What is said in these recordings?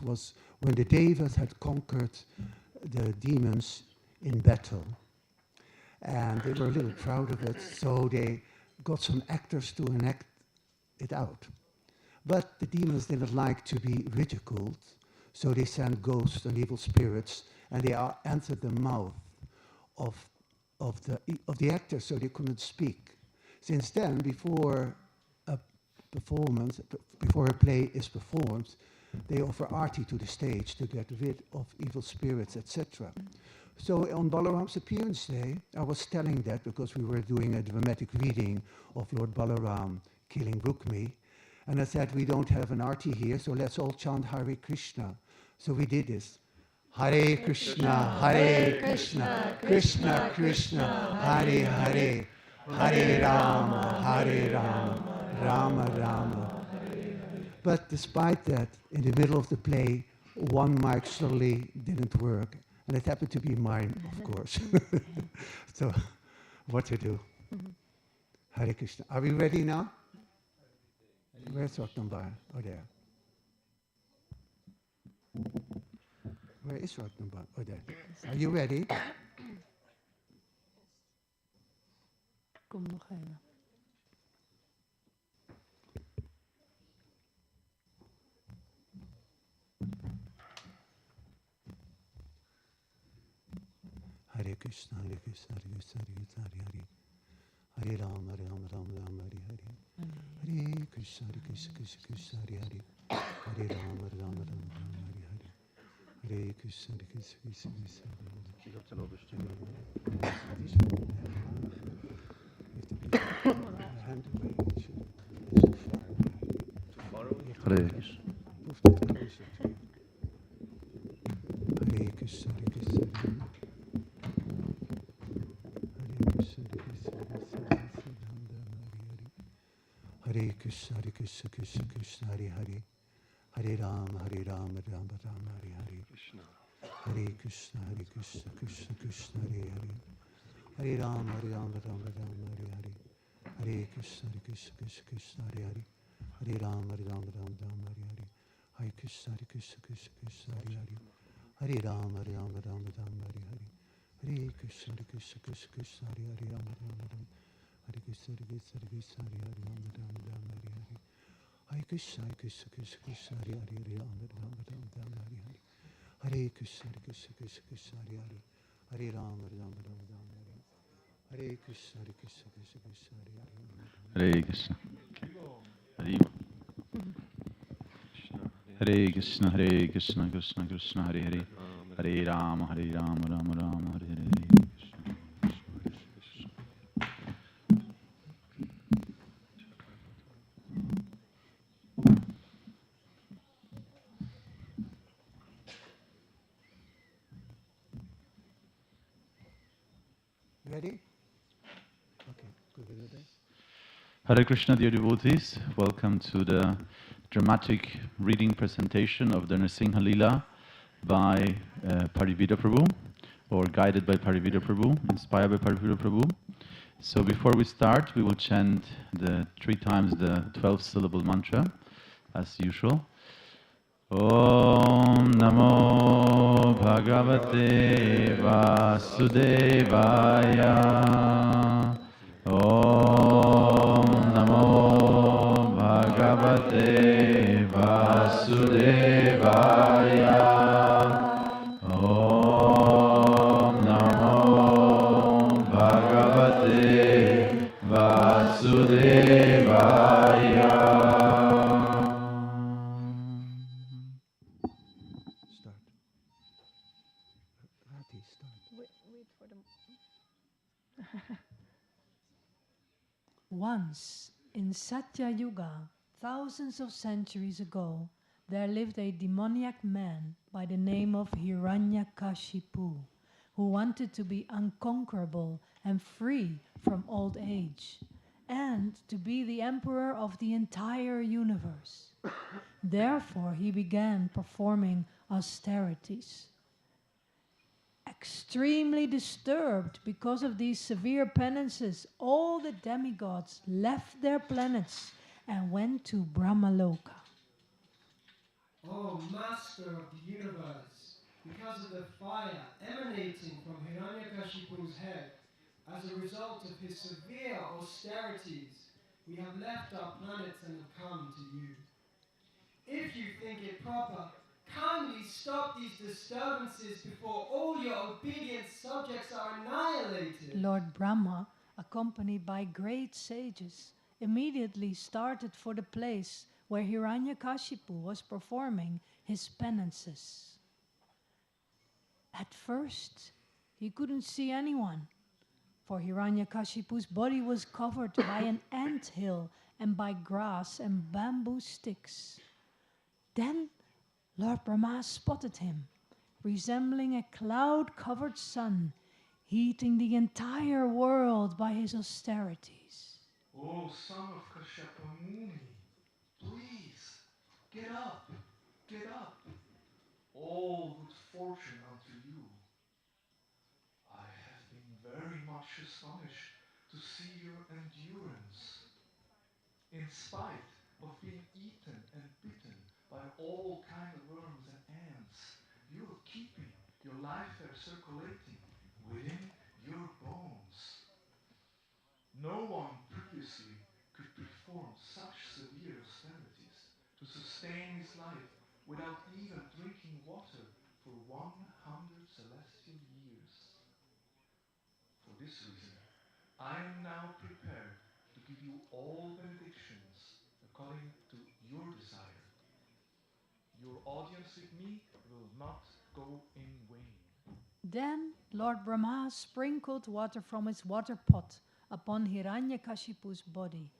was when the Devas had conquered the demons in battle. And they were a little proud of it, so they got some actors to enact it out. But the demons didn't like to be ridiculed, so they sent ghosts and evil spirits, and they entered the mouth of the actors, so they couldn't speak. Since then, before a performance, before a play is performed, they offer arti to the stage to get rid of evil spirits, etc. So on Balaram's appearance day, I was telling that because we were doing a dramatic reading of Lord Balaram killing Rukmi, and I said, we don't have an arti here, so let's all chant Hare Krishna. So we did this. Hare Krishna, Hare Krishna, Krishna Krishna, Hare Hare, Hare Rama, Hare Rama, Rama Rama. But despite that, in the middle of the play, one mic suddenly didn't work. And it happened to be mine, of course. So, what to do? Hare Krishna. Are we ready now? Where's Ratnambar? Oh, there. Where is Ratnambar? Oh, there. Are you ready? Kom nog even. Hare Krishna, Hare Krishna, Hare Krishna, Hare Krishna, Hare Hare. Hare Rama, Rama Rama, Rama Hare Hare. Hare Krishna, Krishna Krishna, Hare Hare. Hare Rama, Rama Rama, Rama Hare Hare. Hare Krishna, Krishna Krishna, Hare Hare. Hare Krishna. Hare Krishna, Hare Krishna. Hare Krishna, Hare Krishna, Krishna Krishna, Hare Hare. Hare Rama, Rama Rama, Hare Hare. Hare Krishna, Hare Krishna, Krishna Krishna, Hare Hare. Hare Rama, Rama Rama, Hare Hare. Hare Krishna, Hare Krishna, Krishna Krishna, Hare Hare. Hare Rama, Rama Rama, Hare Hare. Hare Krishna, Krishna Krishna, Hare Hare. Hare Rama, Rama Rama, Hare Hare. Hare Krishna, Krishna Krishna, Hare Hare. Rama Rama. Hare Krishna, Krishna Krishna, Hare Hare. Rama Rama, Hare Hare. Hare Krishna, Krishna Krishna, Hare Hare. Rama Rama, Hare Hare. Hare Krishna, Krishna Krishna, Hare Hare. Hare Rama, Rama Rama, Hare Hare. Hare Krishna, Krishna Krishna, Hare Hare. Hare Krishna. Hare Krishna, Hare Krishna, Krishna Krishna, Hare Hare. Hare Rama, Rama Rama, Hare Hare. Ready? Okay, good with that. Hare Krishna, dear devotees. Welcome to the dramatic reading presentation of the Nrisimha Lila by Parivida Prabhu, or guided by Parivida Prabhu, inspired by Parivida Prabhu. So before we start, we will chant 3 times the 12-syllable mantra, as usual. Om Namo Bhagavate Vasudevaya. Om Namo Bhagavate Vasudevaya. Om Namo Bhagavate Vasudevaya. Once, in Satya Yuga, thousands of centuries ago, there lived a demoniac man by the name of Hiranyakashipu, who wanted to be unconquerable and free from old age, and to be the emperor of the entire universe. Therefore, he began performing austerities. Extremely disturbed because of these severe penances, all the demigods left their planets and went to Brahmaloka. O Master of the universe, because of the fire emanating from Hiranyakashipu's head, as a result of his severe austerities, we have left our planets and have come to you. If you think it proper, kindly stop these disturbances before all your obedient subjects are annihilated. Lord Brahma, accompanied by great sages, immediately started for the place where Hiranyakashipu was performing his penances. At first, he couldn't see anyone, for Hiranyakashipu's body was covered by an anthill and by grass and bamboo sticks. Then Lord Brahma spotted him, resembling a cloud-covered sun, heating the entire world by his austerities. O son of Kashyapa Muni, please, get up, get up. All good fortune unto you. I have been very much astonished to see your endurance. In spite of being eaten and bitten by all kinds of worms and ants, you are keeping your life air circulating within your bones. No one previously could perform such severe austerities to sustain his life without even drinking water for 100 celestial years. For this reason, I am now prepared to give you all benedictions according to your desire. Your audience with me will not go in vain. Then Lord Brahma sprinkled water from his water pot upon Hiranyakashipu's body.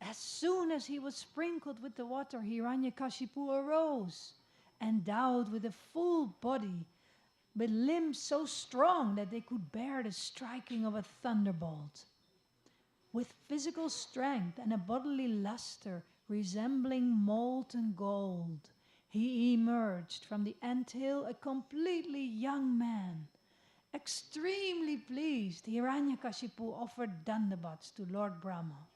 As soon as he was sprinkled with the water, Hiranyakashipu arose, endowed with a full body, with limbs so strong that they could bear the striking of a thunderbolt. With physical strength and a bodily luster resembling molten gold, he emerged from the anthill a completely young man. Extremely pleased, Hiranyakashipu offered dandavats to Lord Brahma.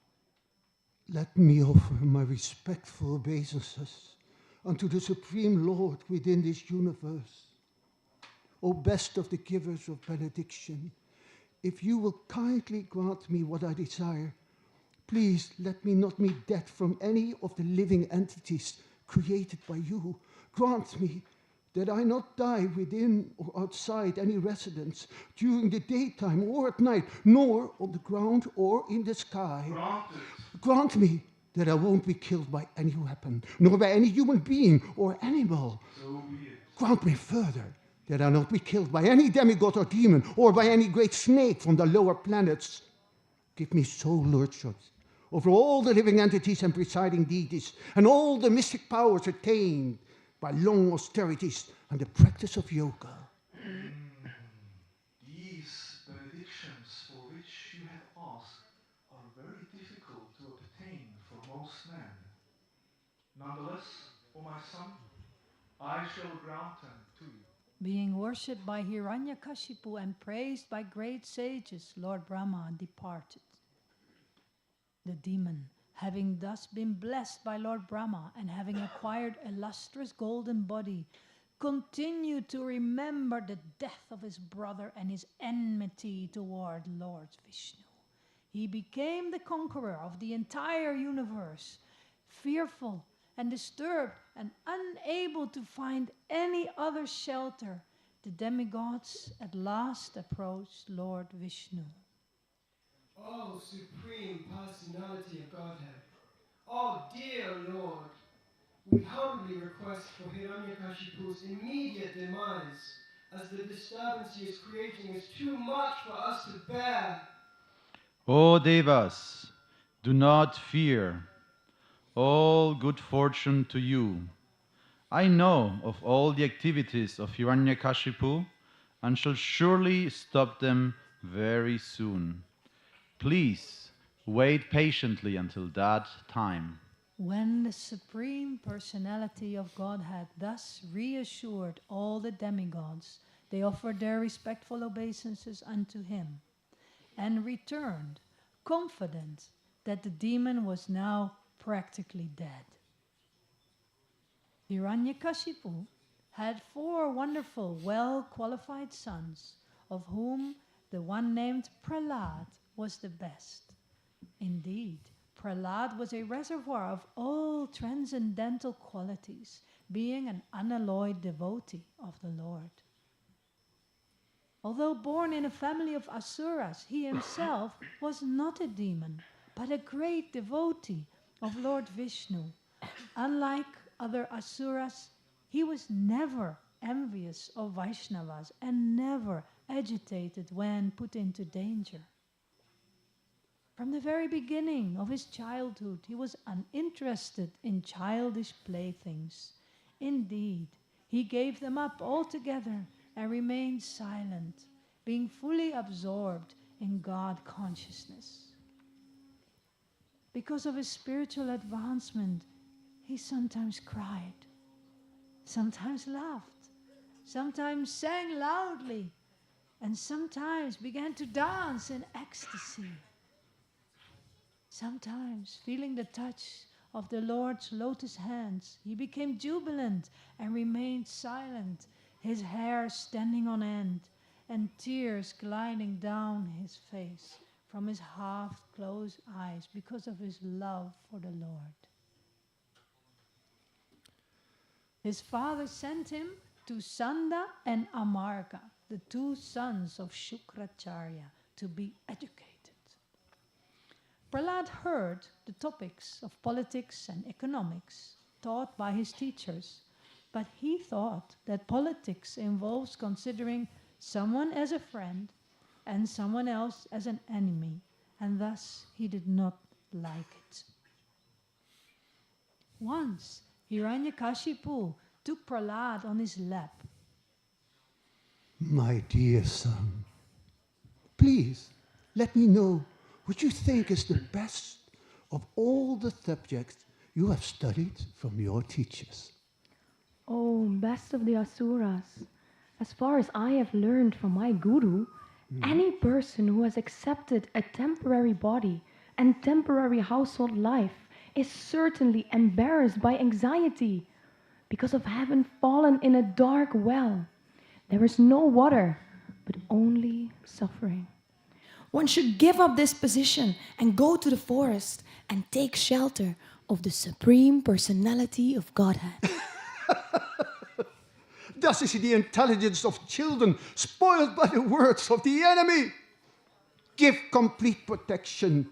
Let me offer my respectful obeisances unto the Supreme Lord within this universe. O best of the givers of benediction, if you will kindly grant me what I desire, please let me not meet death from any of the living entities created by you. Grant me that I not die within or outside any residence during the daytime or at night, nor on the ground or in the sky. Grant me that I won't be killed by any weapon, nor by any human being or animal. So be it. Grant me further that I not be killed by any demigod or demon, or by any great snake from the lower planets. Give me sole lordship over all the living entities and presiding deities, and all the mystic powers attained by long austerities and the practice of yoga. These benedictions for which you have asked are very difficult to obtain for most men. Nonetheless, O my son, I shall grant them to you. Being worshipped by Hiranyakashipu and praised by great sages, Lord Brahma departed. The demon, having thus been blessed by Lord Brahma and having acquired a lustrous golden body, continued to remember the death of his brother and his enmity toward Lord Vishnu. He became the conqueror of the entire universe, fearful and disturbed and unable to find any other shelter. The demigods at last approached Lord Vishnu. O Supreme Personality of Godhead, O dear Lord, we humbly request for Hiranyakashipu's immediate demise, as the disturbance he is creating is too much for us to bear. O Devas, do not fear. All good fortune to you. I know of all the activities of Hiranyakashipu and shall surely stop them very soon. Please wait patiently until that time. When the Supreme Personality of Godhead thus reassured all the demigods, they offered their respectful obeisances unto him, and returned, confident that the demon was now practically dead. Hiranyakashipu had 4 wonderful, well-qualified sons, of whom the one named Prahlad was the best. Indeed, Prahlad was a reservoir of all transcendental qualities, being an unalloyed devotee of the Lord. Although born in a family of asuras, he himself was not a demon, but a great devotee of Lord Vishnu. Unlike other asuras, he was never envious of Vaishnavas and never agitated when put into danger. From the very beginning of his childhood, he was uninterested in childish playthings. Indeed, he gave them up altogether and remained silent, being fully absorbed in God consciousness. Because of his spiritual advancement, he sometimes cried, sometimes laughed, sometimes sang loudly, and sometimes began to dance in ecstasy. Sometimes, feeling the touch of the Lord's lotus hands, he became jubilant and remained silent, his hair standing on end and tears gliding down his face from his half-closed eyes because of his love for the Lord. His father sent him to Sanda and Amarga, the 2 sons of Shukracharya, to be educated. Prahlad heard the topics of politics and economics taught by his teachers, but he thought that politics involves considering someone as a friend and someone else as an enemy, and thus he did not like it. Once, Hiranyakashipu took Prahlad on his lap. My dear son, please let me know what you think is the best of all the subjects you have studied from your teachers. Oh, best of the asuras. As far as I have learned from my guru, any person who has accepted a temporary body and temporary household life is certainly embarrassed by anxiety because of having fallen in a dark well. There is no water, but only suffering. One should give up this position and go to the forest and take shelter of the Supreme Personality of Godhead. Thus is the intelligence of children spoiled by the words of the enemy. Give complete protection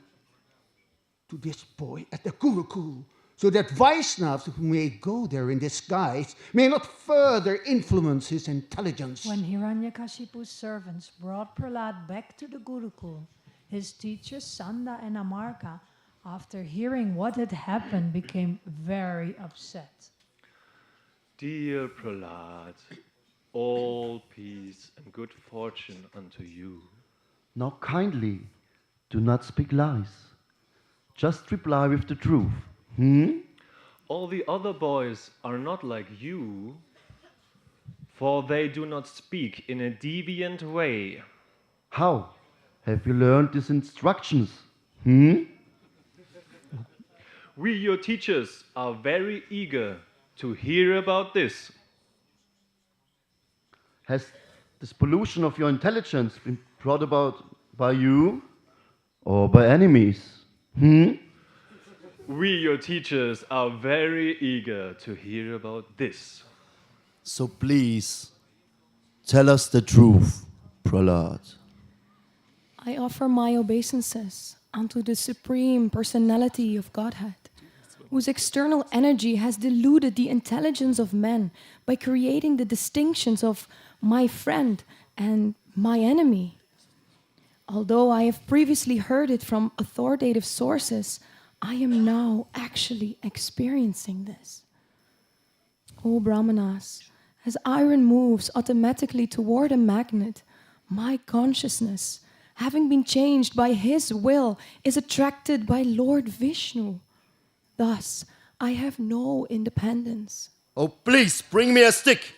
to this boy at the Gurukul, so that Vaishnavas who may go there in disguise may not further influence his intelligence. When Hiranyakashipu's servants brought Prahlad back to the Gurukul, his teachers Sanda and Amarga, after hearing what had happened, became very upset. Dear Prahlad, all peace and good fortune unto you. Now kindly, do not speak lies. Just reply with the truth. All the other boys are not like you, for they do not speak in a deviant way. How have you learned these instructions? We, your teachers, are very eager to hear about this. Has this pollution of your intelligence been brought about by you or by enemies? We, your teachers, are very eager to hear about this. So please, tell us the truth, Prahlad. I offer my obeisances unto the Supreme Personality of Godhead, whose external energy has deluded the intelligence of men by creating the distinctions of my friend and my enemy. Although I have previously heard it from authoritative sources, I am now actually experiencing this. O Brahmanas, as iron moves automatically toward a magnet, my consciousness, having been changed by his will, is attracted by Lord Vishnu. Thus, I have no independence. Oh, please bring me a stick.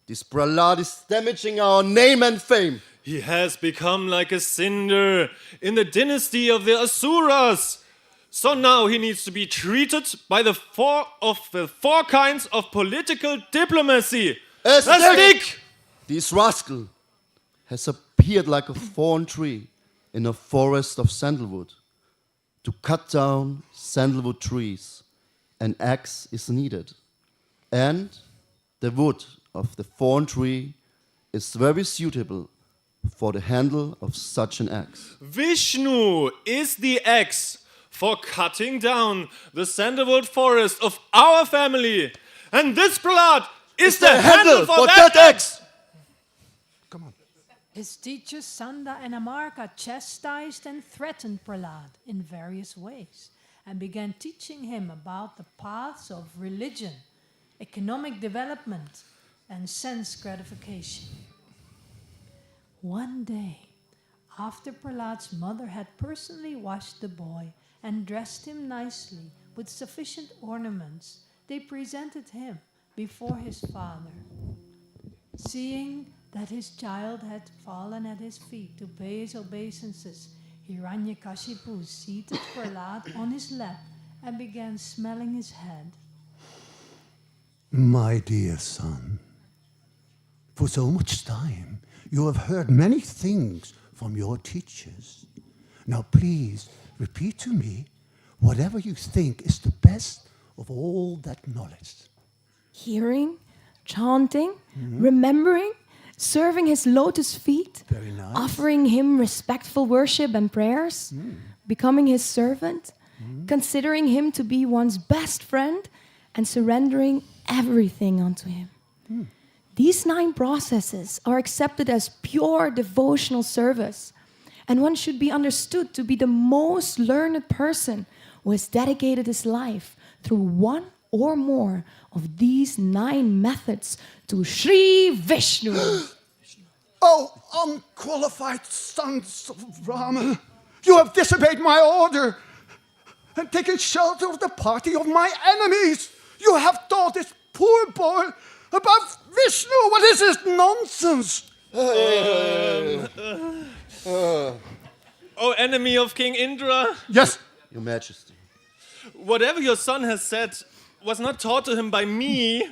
This Prahlad is damaging our name and fame. He has become like a cinder in the dynasty of the Asuras. So now he needs to be treated by the four kinds of political diplomacy. A stick! This rascal has appeared like a thorn tree in a forest of sandalwood. To cut down sandalwood trees, an axe is needed. And the wood of the thorn tree is very suitable for the handle of such an axe. Vishnu is the axe for cutting down the sandalwood forest of our family. And this Prahlad is the handle for that axe. Come on. His teachers Sanda and Amarka chastised and threatened Prahlad in various ways and began teaching him about the paths of religion, economic development, and sense gratification. One day, after Prahlad's mother had personally washed the boy and dressed him nicely with sufficient ornaments, they presented him before his father. Seeing that his child had fallen at his feet to pay his obeisances, Hiranyakashipu seated Prahlad on his lap and began smelling his head. My dear son, for so much time you have heard many things from your teachers. Now please repeat to me whatever you think is the best of all that knowledge. Hearing, chanting, remembering, serving his lotus feet, Very nice. offering him respectful worship and prayers, becoming his servant, considering him to be one's best friend, and surrendering everything unto him. These 9 processes are accepted as pure devotional service, and one should be understood to be the most learned person who has dedicated his life through one or more of these 9 methods to Sri Vishnu. Oh, unqualified sons of Rama, you have disobeyed my order and taken shelter of the party of my enemies. You have taught this poor boy about Vishnu. What is this nonsense? Oh, enemy of King Indra, Yes, Your Majesty. whatever your son has said was not taught to him by me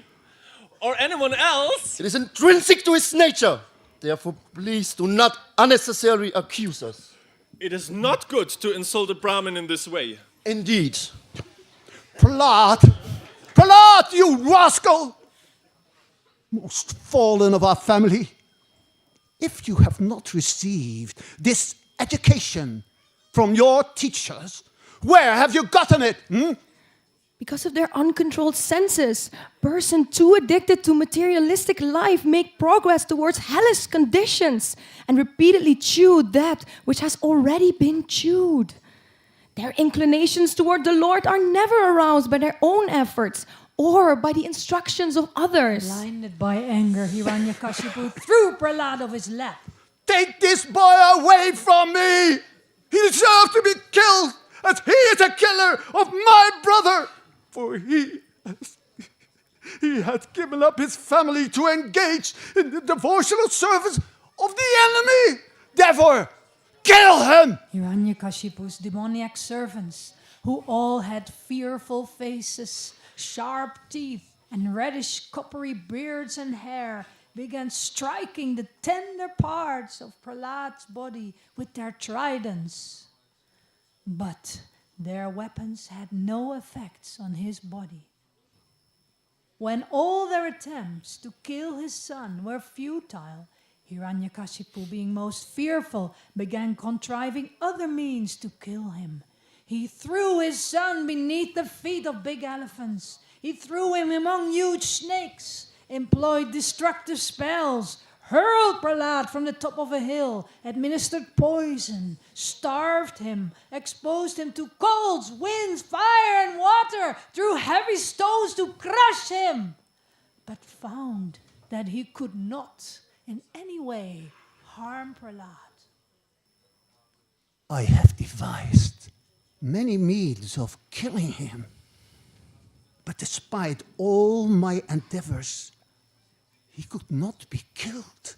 or anyone else. It is intrinsic to his nature. Therefore, please do not unnecessarily accuse us. It is not good to insult a Brahmin in this way. Indeed. Prahlad! Prahlad, you rascal! Most fallen of our family. If you have not received this education from your teachers, where have you gotten it? Because of their uncontrolled senses, person too addicted to materialistic life make progress towards hellish conditions and repeatedly chew that which has already been chewed. Their inclinations toward the Lord are never aroused by their own efforts or by the instructions of others. Blinded by anger, Hiranyakashipu threw Prahlad off his lap. Take this boy away from me! He deserves to be killed, as he is a killer of my brother! For he had given up his family to engage in the devotional service of the enemy. Therefore, kill him! Hiranyakashipu's demoniac servants, who all had fearful faces, sharp teeth, and reddish coppery beards and hair, began striking the tender parts of Prahlad's body with their tridents. But their weapons had no effects on his body. When all their attempts to kill his son were futile, Hiranyakashipu, being most fearful, began contriving other means to kill him. He threw his son beneath the feet of big elephants. He threw him among huge snakes, employed destructive spells, hurled Prahlad from the top of a hill, administered poison, starved him, exposed him to colds, winds, fire, and water, threw heavy stones to crush him, but found that he could not in any way harm Prahlad. I have devised many means of killing him, but despite all my endeavors, he could not be killed.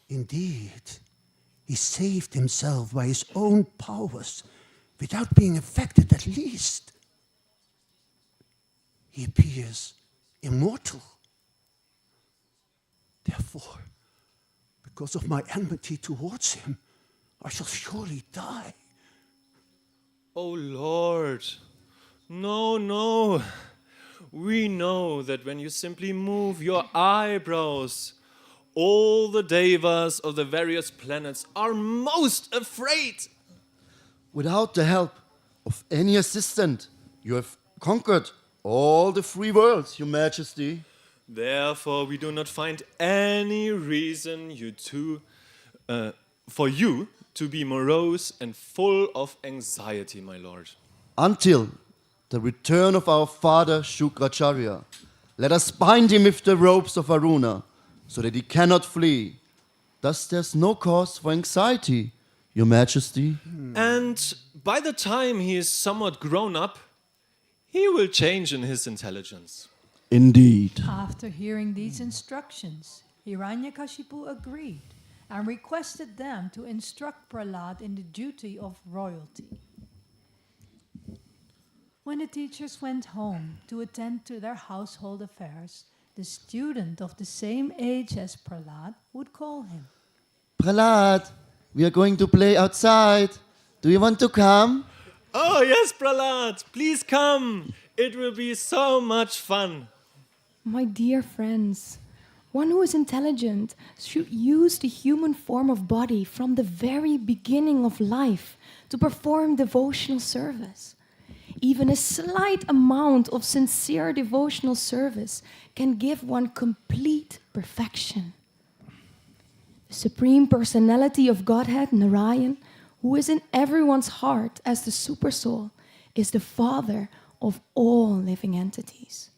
Indeed, he saved himself by his own powers without being affected at least, he appears immortal. Therefore, because of my enmity towards him, I shall surely die. Oh Lord, no, no. We know that when you simply move your eyebrows, all the Devas of the various planets are most afraid. Without the help of any assistant, you have conquered all the three worlds, Your Majesty. Therefore, we do not find any reason for you to be morose and full of anxiety, my lord. Until the return of our father Shukracharya, let us bind him with the ropes of Aruna, so that he cannot flee. Thus there's no cause for anxiety, Your Majesty. And by the time he is somewhat grown up, he will change in his intelligence. Indeed. After hearing these instructions, Hiranyakashipu agreed and requested them to instruct Prahlad in the duty of royalty. When the teachers went home to attend to their household affairs, the student of the same age as Prahlad would call him. Prahlad, we are going to play outside. Do you want to come? Oh yes, Prahlad, please come. It will be so much fun. My dear friends, one who is intelligent should use the human form of body from the very beginning of life to perform devotional service. Even a slight amount of sincere devotional service can give one complete perfection. The Supreme Personality of Godhead, Narayan, who is in everyone's heart as the Supersoul, is the Father of all living entities.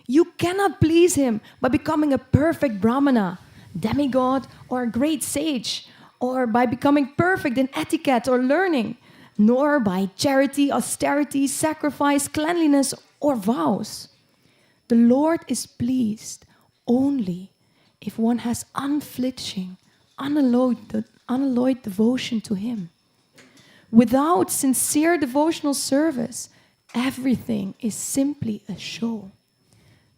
You cannot please him by becoming a perfect Brahmana, demigod, or a great sage, or by becoming perfect in etiquette or learning, nor by charity, austerity, sacrifice, cleanliness, or vows. The Lord is pleased only if one has unflinching, unalloyed devotion to him. Without sincere devotional service, everything is simply a show.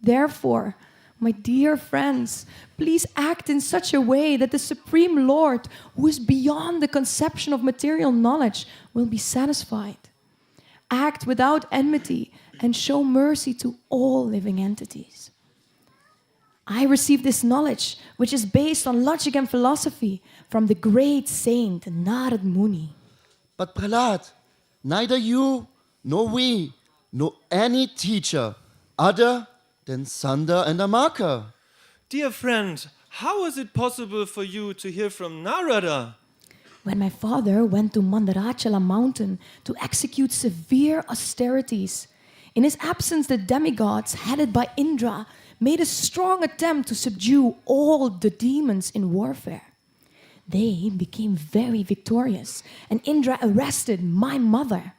Therefore, my dear friends, please act in such a way that the Supreme Lord, who is beyond the conception of material knowledge, will be satisfied. Act without enmity and show mercy to all living entities. I received this knowledge, which is based on logic and philosophy, from the great saint Narad Muni. But Prahlad, neither you nor we nor any teacher other than Sanda and Amaka. Dear friend, how is it possible for you to hear from Narada? When my father went to Mandarachala mountain to execute severe austerities, in his absence the demigods, headed by Indra, made a strong attempt to subdue all the demons in warfare. They became very victorious, and Indra arrested my mother.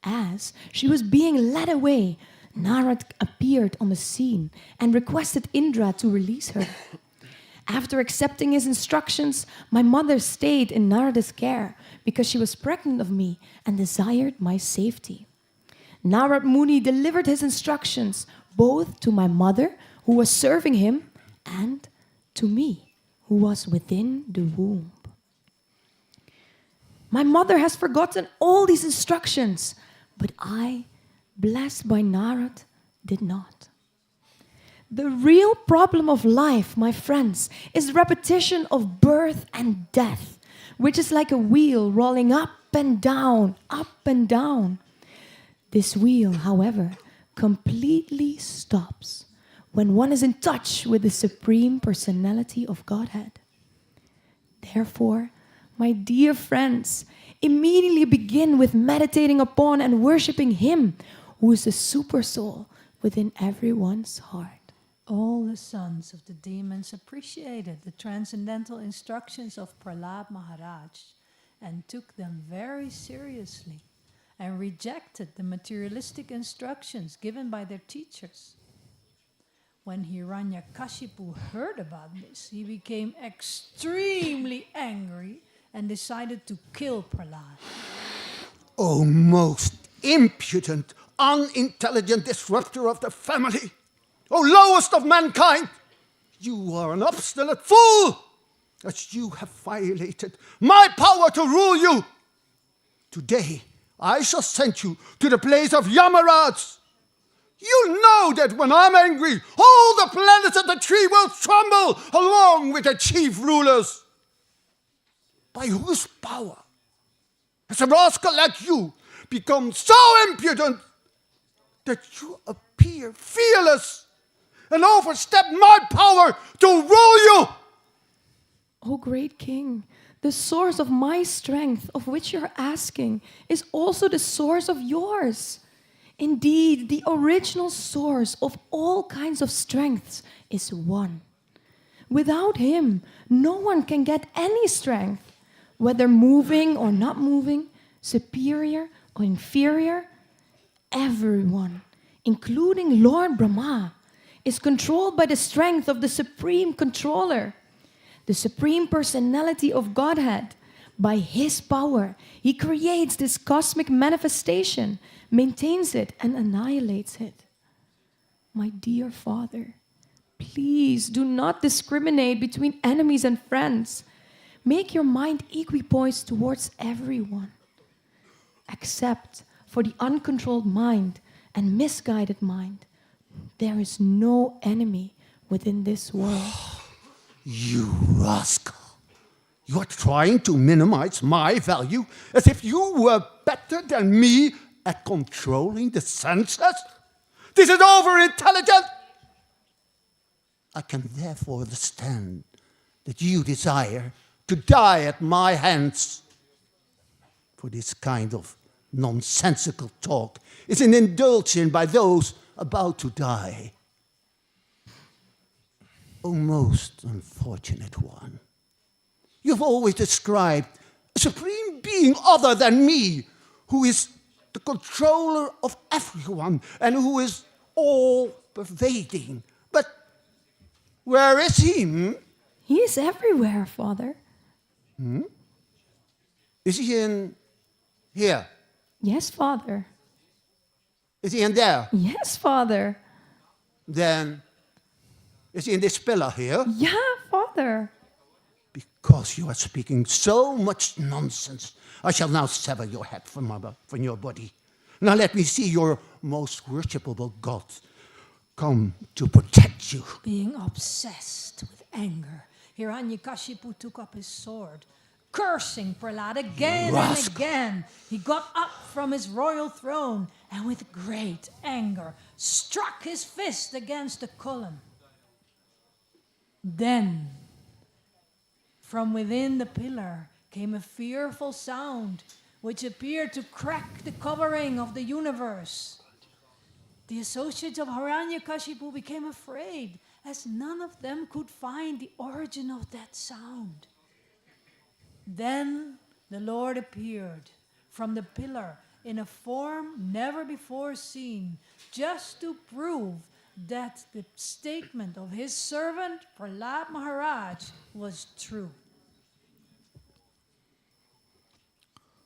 As she was being led away, Narad appeared on the scene and requested Indra to release her. After accepting his instructions, my mother stayed in Narada's care because she was pregnant of me and desired my safety. Narad Muni delivered his instructions both to my mother, who was serving him, and to me, who was within the womb. My mother has forgotten all these instructions, but I, blessed by Narad, did not. The real problem of life, my friends, is repetition of birth and death, which is like a wheel rolling up and down, up and down. This wheel, however, completely stops when one is in touch with the Supreme Personality of Godhead. Therefore, my dear friends, immediately begin with meditating upon and worshipping Him who is the super soul within everyone's heart. All the sons of the demons appreciated the transcendental instructions of Prahlad Maharaj and took them very seriously and rejected the materialistic instructions given by their teachers. When Hiranyakashipu heard about this, he became extremely angry and decided to kill Prahlad. O most impudent, unintelligent disruptor of the family! O lowest of mankind! You are an obstinate fool, as you have violated my power to rule you. Today, I shall send you to the place of Yamaraj. You know that when I'm angry, all the planets of the tree will tremble along with the chief rulers. By whose power has a rascal like you become so impudent that you appear fearless and overstep my power to rule you? O great king, the source of my strength, of which you're asking, is also the source of yours. Indeed, the original source of all kinds of strengths is one. Without him, no one can get any strength, whether moving or not moving, superior or inferior. Everyone, including Lord Brahma, is controlled by the strength of the Supreme Controller, the Supreme Personality of Godhead. By his power, he creates this cosmic manifestation, maintains it, and annihilates it. My dear Father, please do not discriminate between enemies and friends. Make your mind equipoised towards everyone. Except for the uncontrolled mind and misguided mind, there is no enemy within this world. You rascal! You are trying to minimize my value as if you were better than me at controlling the senses? This is over-intelligent! I can therefore understand that you desire to die at my hands. For this kind of nonsensical talk is an indulgence by those about to die. O most unfortunate one, you've always described a supreme being other than me, who is the controller of everyone and who is all-pervading. But where is he? He is everywhere, Father. Is he in here? Yes, Father. Is he in there? Yes, Father. Then, is he in this pillar here? Yeah, Father. Because you are speaking so much nonsense, I shall now sever your head from your body. Now let me see your most worshipable God come to protect you. Being obsessed with anger, Hiranyakashipu took up his sword. Cursing Prahlada again and again, he got up from his royal throne and with great anger struck his fist against the column. Then, from within the pillar came a fearful sound which appeared to crack the covering of the universe. The associates of Hiranyakashipu became afraid, as none of them could find the origin of that sound. Then the Lord appeared from the pillar in a form never before seen, just to prove that the statement of his servant Prahlad Maharaj was true.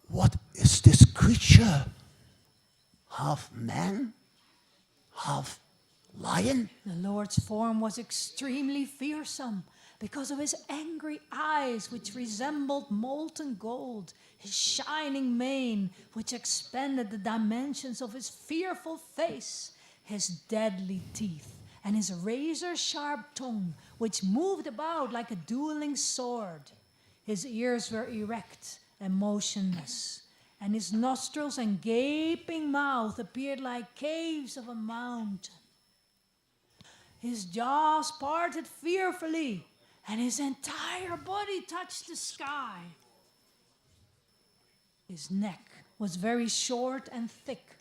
What is this creature? Half man? Half lion? The Lord's form was extremely fearsome because of his angry eyes, which resembled molten gold, his shining mane, which expanded the dimensions of his fearful face, his deadly teeth, and his razor-sharp tongue, which moved about like a dueling sword. His ears were erect and motionless, and his nostrils and gaping mouth appeared like caves of a mountain. His jaws parted fearfully, and his entire body touched the sky. His neck was very short and thick,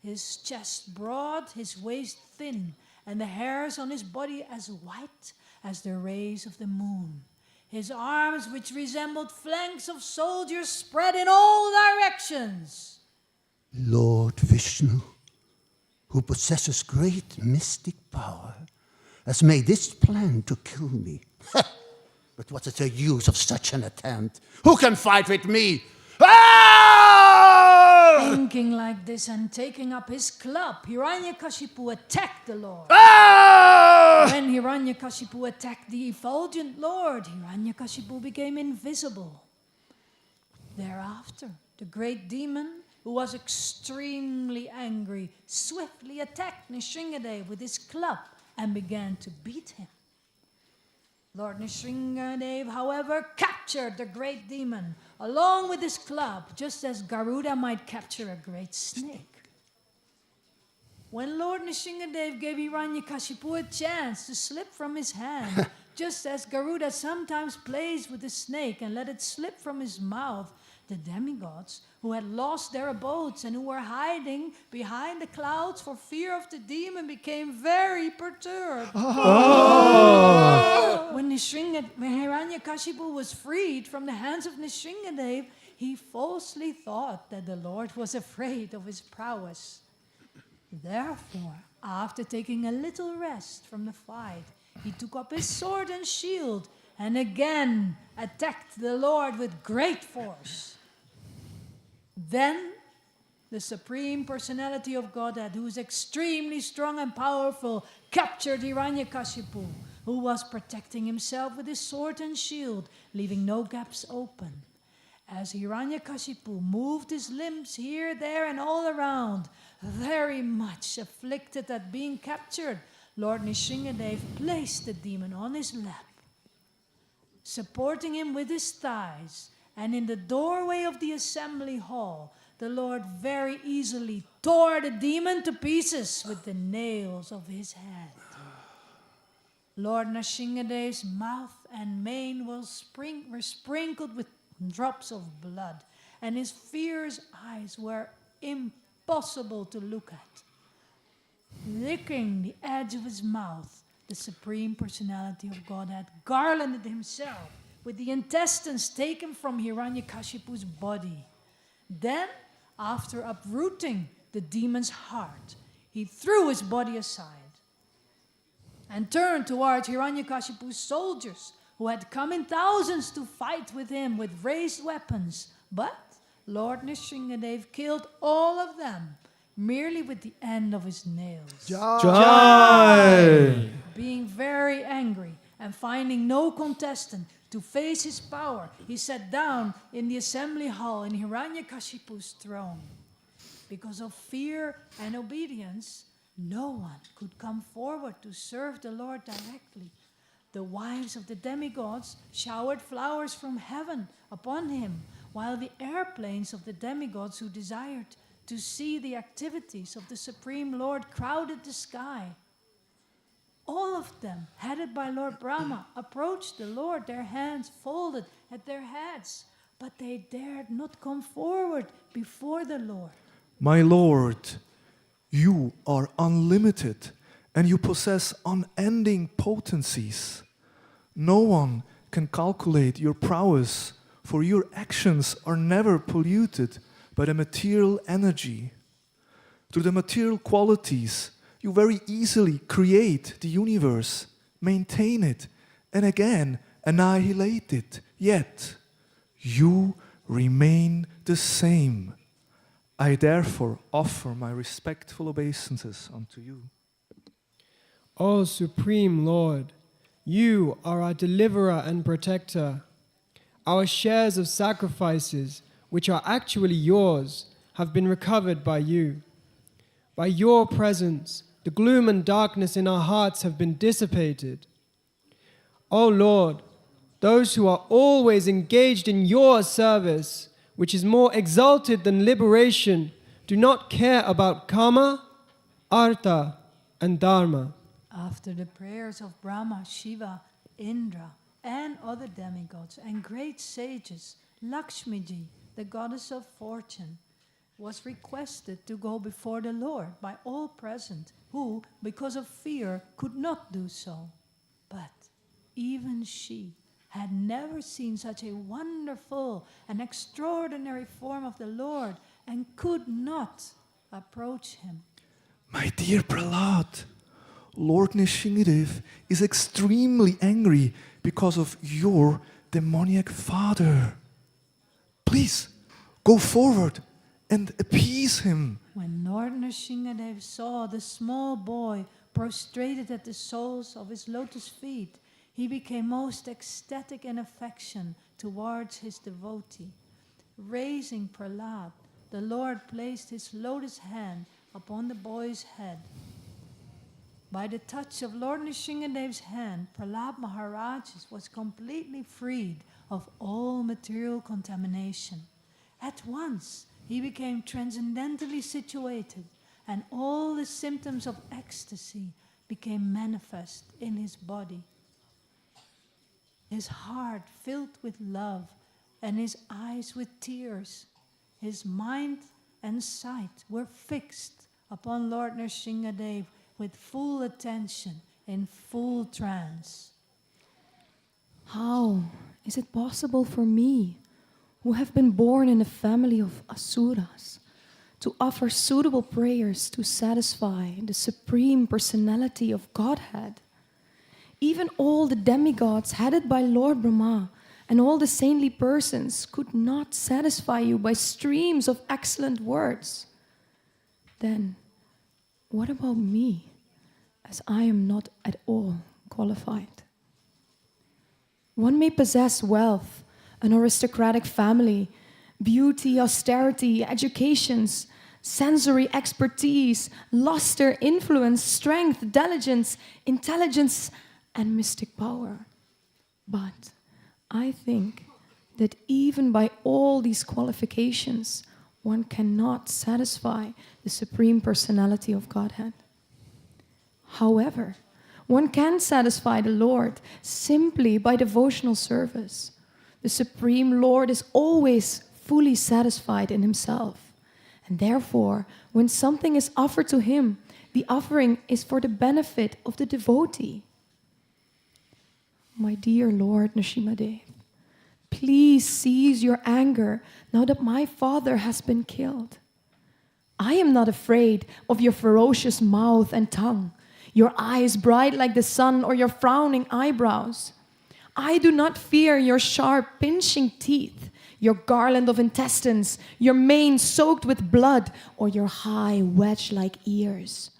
his chest broad, his waist thin, and the hairs on his body as white as the rays of the moon. His arms, which resembled flanks of soldiers, spread in all directions. Lord Vishnu, who possesses great mystic power, has made this plan to kill me. But what is the use of such an attempt? Who can fight with me? Ah! Thinking like this and taking up his club, Hiranyakashipu attacked the Lord. When Hiranyakashipu attacked the effulgent Lord, Hiranyakashipu became invisible. Thereafter, the great demon, who was extremely angry, swiftly attacked Nrisimhadeva with his club and began to beat him. Lord Nrisimhadeva, however, captured the great demon along with his club, just as Garuda might capture a great snake. When Lord Nrisimhadeva gave Hiranyakashipu a chance to slip from his hand, just as Garuda sometimes plays with the snake and let it slip from his mouth, the demigods, who had lost their abodes and who were hiding behind the clouds for fear of the demon, became very perturbed. When Hiranyakashipu was freed from the hands of Nrisimhadeva, he falsely thought that the Lord was afraid of his prowess. Therefore, after taking a little rest from the fight, he took up his sword and shield and again attacked the Lord with great force. Then the Supreme Personality of Godhead, who is extremely strong and powerful, captured Hiranyakashipu, who was protecting himself with his sword and shield, leaving no gaps open. As Hiranyakashipu moved his limbs here, there, and all around, very much afflicted at being captured, Lord Nrisimhadeva placed the demon on his lap, supporting him with his thighs, and in the doorway of the assembly hall, the Lord very easily tore the demon to pieces with the nails of his head. Lord Nrisimhadeva's mouth and mane were sprinkled with drops of blood, and his fierce eyes were impossible to look at. Licking the edge of his mouth, the Supreme Personality of Godhead garlanded himself with the intestines taken from Hiranyakashipu's body. Then, after uprooting the demon's heart, he threw his body aside and turned towards Hiranyakashipu's soldiers, who had come in thousands to fight with him with raised weapons. But Lord Nrisimhadeva killed all of them, merely with the end of his nails. Jai! Being very angry and finding no contestant to face his power, he sat down in the assembly hall in Hiranyakashipu's throne. Because of fear and obedience, no one could come forward to serve the Lord directly. The wives of the demigods showered flowers from heaven upon him, while the airplanes of the demigods who desired to see the activities of the Supreme Lord crowded the sky. All of them, headed by Lord Brahma, approached the Lord, their hands folded at their heads, but they dared not come forward before the Lord. My Lord, you are unlimited and you possess unending potencies. No one can calculate your prowess, for your actions are never polluted by the material energy. Through the material qualities, you very easily create the universe, maintain it, and again annihilate it. Yet, you remain the same. I therefore offer my respectful obeisances unto you. O Supreme Lord, you are our deliverer and protector. Our shares of sacrifices, which are actually yours, have been recovered by you. By your presence, the gloom and darkness in our hearts have been dissipated. O Lord, those who are always engaged in your service, which is more exalted than liberation, do not care about karma, artha, and dharma. After the prayers of Brahma, Shiva, Indra, and other demigods and great sages, Lakshmiji, the goddess of fortune, was requested to go before the Lord by all present, who, because of fear, could not do so. But even she had never seen such a wonderful and extraordinary form of the Lord and could not approach him. My dear Prahlada, Lord Nrisimhadeva is extremely angry because of your demoniac father. Please, go forward and appease him. When Lord Nrisimhadeva saw the small boy prostrated at the soles of his lotus feet, he became most ecstatic in affection towards his devotee. Raising Prahlada, the Lord placed his lotus hand upon the boy's head. By the touch of Lord Nrisimhadeva's hand, Prahlada Maharaj was completely freed of all material contamination. At once, he became transcendentally situated, and all the symptoms of ecstasy became manifest in his body. His heart filled with love, and his eyes with tears. His mind and sight were fixed upon Lord Nrisimhadeva with full attention, in full trance. How is it possible for me, who have been born in a family of asuras, to offer suitable prayers to satisfy the Supreme Personality of Godhead? Even all the demigods headed by Lord Brahma and all the saintly persons could not satisfy you by streams of excellent words. Then, what about me, as I am not at all qualified? One may possess wealth, an aristocratic family, beauty, austerity, educations, sensory expertise, luster, influence, strength, diligence, intelligence, and mystic power. But I think that even by all these qualifications, one cannot satisfy the Supreme Personality of Godhead. However, one can satisfy the Lord simply by devotional service. The Supreme Lord is always fully satisfied in himself. And therefore, when something is offered to him, the offering is for the benefit of the devotee. My dear Lord Nrisimhadeva, please cease your anger now that my father has been killed. I am not afraid of your ferocious mouth and tongue, your eyes bright like the sun, or your frowning eyebrows. I do not fear your sharp pinching teeth, your garland of intestines, your mane soaked with blood, or your high wedge-like ears.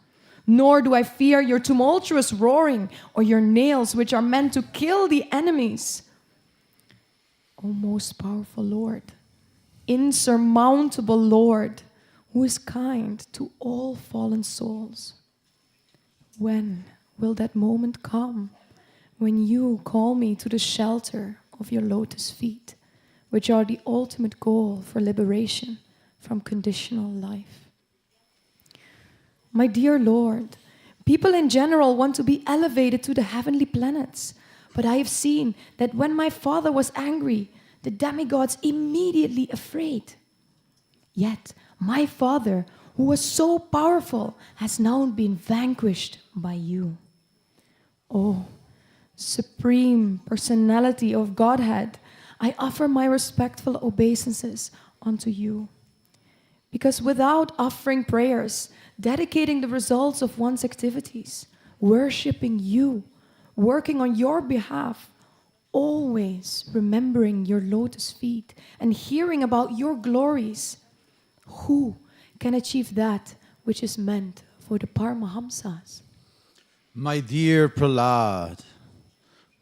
Nor do I fear your tumultuous roaring, or your nails which are meant to kill the enemies. O most powerful Lord, insurmountable Lord, who is kind to all fallen souls, when will that moment come when you call me to the shelter of your lotus feet, which are the ultimate goal for liberation from conditional life? My dear Lord, people in general want to be elevated to the heavenly planets, but I have seen that when my father was angry, the demigods immediately afraid. Yet my father, who was so powerful, has now been vanquished by you. Oh, Supreme Personality of Godhead, I offer my respectful obeisances unto you. Because without offering prayers, dedicating the results of one's activities, worshipping you, working on your behalf, always remembering your lotus feet and hearing about your glories, who can achieve that which is meant for the Paramahamsas? My dear Prahlada,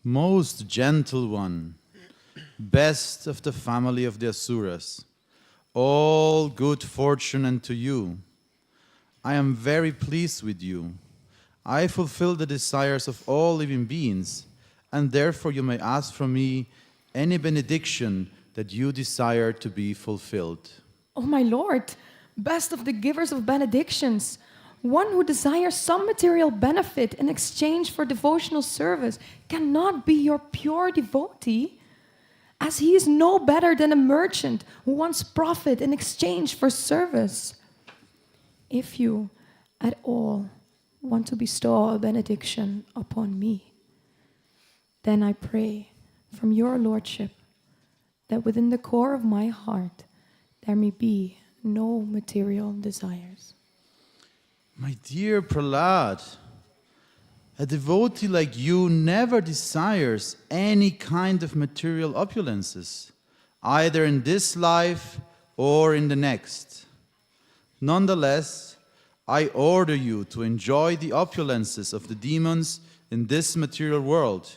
most gentle one, best of the family of the Asuras, all good fortune unto you. I am very pleased with you. I fulfill the desires of all living beings, and therefore you may ask from me any benediction that you desire to be fulfilled. Oh my Lord, best of the givers of benedictions, one who desires some material benefit in exchange for devotional service cannot be your pure devotee, as he is no better than a merchant who wants profit in exchange for service. If you at all want to bestow a benediction upon me, then I pray from your Lordship that within the core of my heart there may be no material desires. My dear Prahlada, a devotee like you never desires any kind of material opulences, either in this life or in the next. Nonetheless, I order you to enjoy the opulences of the demons in this material world,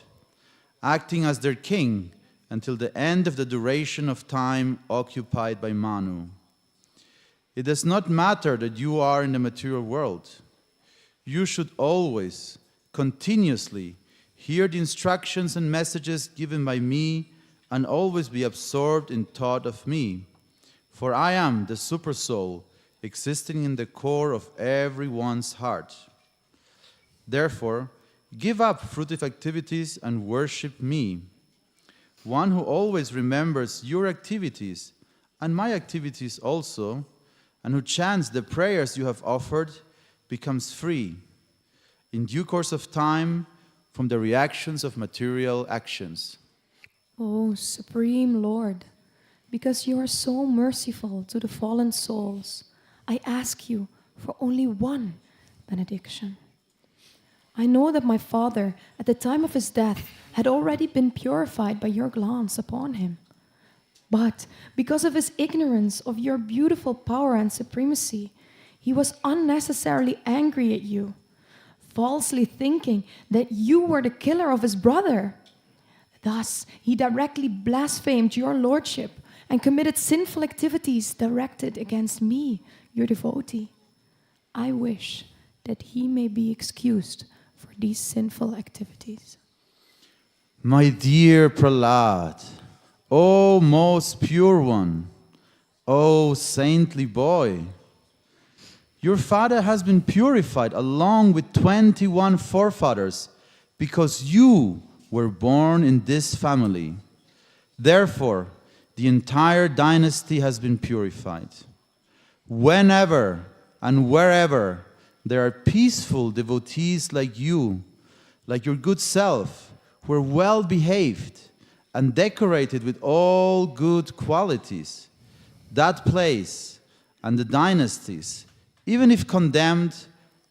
acting as their king until the end of the duration of time occupied by Manu. It does not matter that you are in the material world. You should always, continuously, hear the instructions and messages given by me and always be absorbed in thought of me. For I am the Supersoul, existing in the core of everyone's heart. Therefore, give up fruitive activities and worship me. One who always remembers your activities and my activities also, and who chants the prayers you have offered, becomes free, in due course of time, from the reactions of material actions. O Supreme Lord, because you are so merciful to the fallen souls, I ask you for only one benediction. I know that my father, at the time of his death, had already been purified by your glance upon him. But because of his ignorance of your beautiful power and supremacy, he was unnecessarily angry at you, falsely thinking that you were the killer of his brother. Thus, he directly blasphemed your lordship and committed sinful activities directed against me, your devotee. I wish that he may be excused for these sinful activities. My dear Prahlada, O most pure one, O saintly boy, your father has been purified along with 21 forefathers because you were born in this family. Therefore, the entire dynasty has been purified. Whenever and wherever there are peaceful devotees like you, like your good self, who are well behaved and decorated with all good qualities, that place and the dynasties, even if condemned,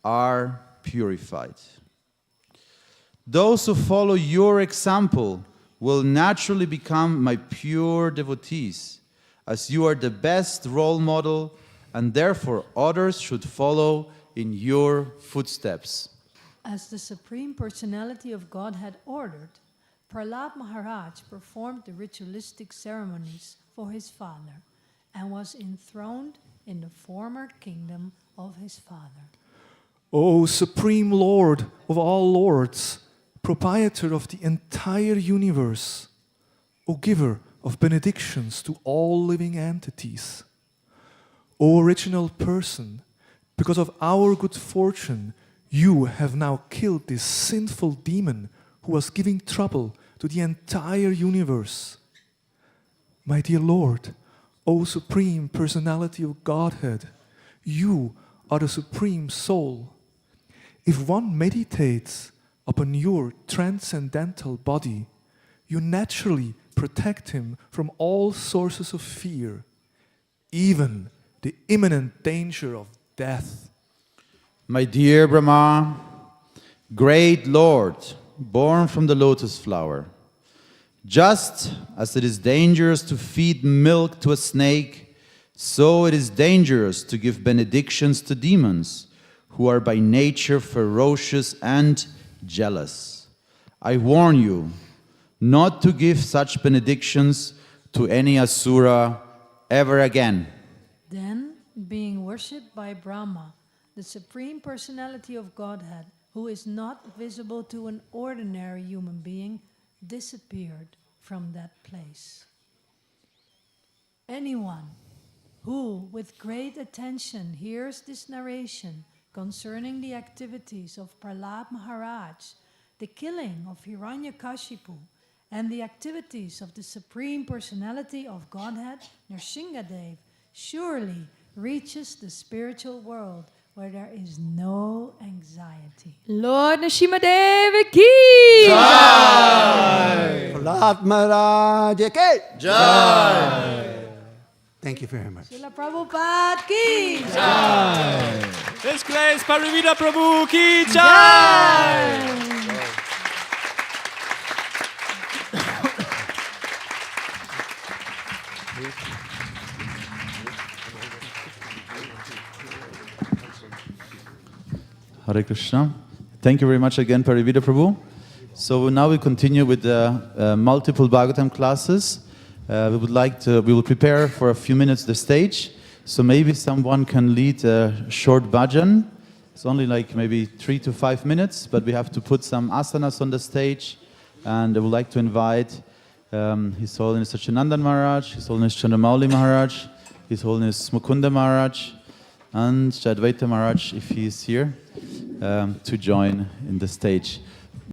are purified. Those who follow your example will naturally become my pure devotees, as you are the best role model, and therefore others should follow in your footsteps. As the Supreme Personality of God had ordered, Prahlad Maharaj performed the ritualistic ceremonies for his father and was enthroned in the former kingdom of his father. O Supreme Lord of all lords, proprietor of the entire universe, O giver of benedictions to all living entities, O original person, because of our good fortune, you have now killed this sinful demon who was giving trouble to the entire universe. My dear Lord, O Supreme Personality of Godhead, you are the Supreme Soul. If one meditates upon your transcendental body, you naturally protect him from all sources of fear, even the imminent danger of death. My dear Brahma, great Lord, born from the lotus flower, just as it is dangerous to feed milk to a snake, so it is dangerous to give benedictions to demons, who are by nature ferocious and jealous. I warn you not to give such benedictions to any asura ever again. Then, being worshipped by Brahma, the Supreme Personality of Godhead, who is not visible to an ordinary human being, disappeared from that place. Anyone who, with great attention, hears this narration concerning the activities of Prahlad Maharaj, the killing of Hiranyakashipu, and the activities of the Supreme Personality of Godhead, Nrisimhadeva, surely reaches the spiritual world where there is no anxiety. Lord Nrisimhadeva ki Jai! Prahlad Maharaj ki Jai! Thank you very much. Srila Prabhupada ki Jai! His Grace Parivida Prabhu ki Jai! Hare Krishna. Thank you very much again, Parivida Prabhu. So now we continue with the multiple Bhagavatam classes. We will prepare for a few minutes the stage. So maybe someone can lead a short bhajan. It's only like maybe 3 to 5 minutes, but we have to put some asanas on the stage. And I would like to invite His Holiness Sachinandan Maharaj, His Holiness Chandramauli Maharaj, His Holiness Mukunda Maharaj, and Advaita Maharaj, if he is here, to join in the stage.